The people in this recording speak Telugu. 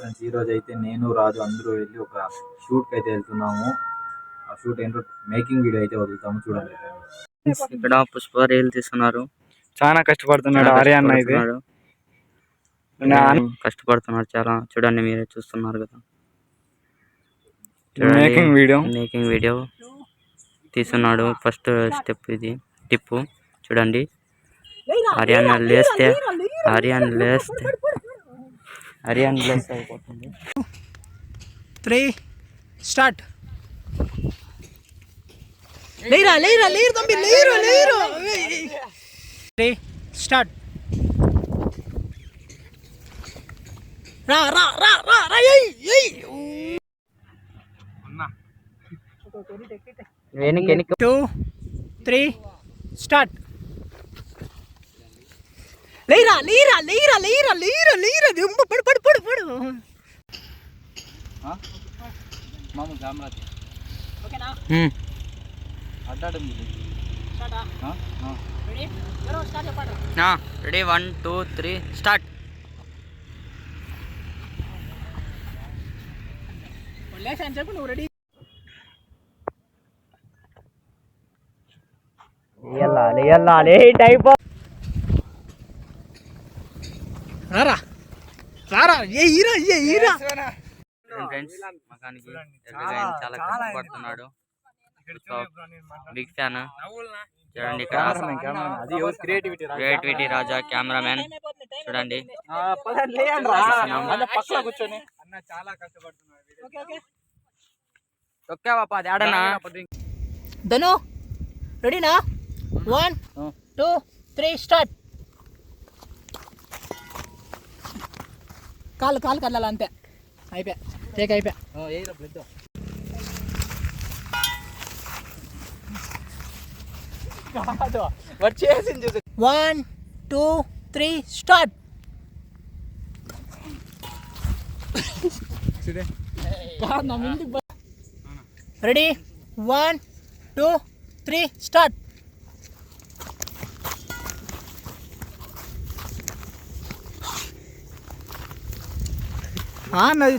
ఫ్రెండ్స్, ఈ రోజు అయితే నేను రాజు అందరూ వెళ్ళి ఒక షూట్ కి అయితే వెళ్తున్నాము. ఆ షూట్ ఏంటో మేకింగ్ వీడియో అయితే వదులుతాము, చూడండి. ఇక్కడ పుష్ప రీల్ తీస్తున్నారు. చాలా కష్టపడుతున్నాడు ఆర్యన్ అయితే. కష్టపడుతున్నాడు చాలా, చూడండి మీరే చూస్తున్నారు కదా. మేకింగ్ వీడియో తీస్తున్నాడు. ఫస్ట్ స్టెప్ ఇది టిప్పు చూడండి. ఆర్యన్ లేస్తే అయిపోతుంది. 3 స్టార్ట్. లేరు తంబి, లేరు. 3 స్టార్ట్. రా ఏయ్ 2 3 స్టార్ట్. లేరా పడు. మామూలు కెమెరా ఓకేనా? అడ్డాడండి. Ready 1 2 3 start. చెప్పు నువ్వు రెడీ. వెళ్ళాలి టైప్. రారా ఏ హీరా ఫ్రెండ్స్, మకానికి చాలా కష్టపడుతున్నాడు. Big fan. చూడండి ఇక్కడ క్రియేటివిటీ రాజా కెమెరామెన్. చూడండి తొక్కావా ఆడనా. ధను రెడీనా? 1 2 3 స్టార్ట్. కాలు కదలాలి అంతే. అయిపోయా టేక్ అయిపోయా. 1 2 3 స్టార్ట్. Ready 1 2 3 start. నది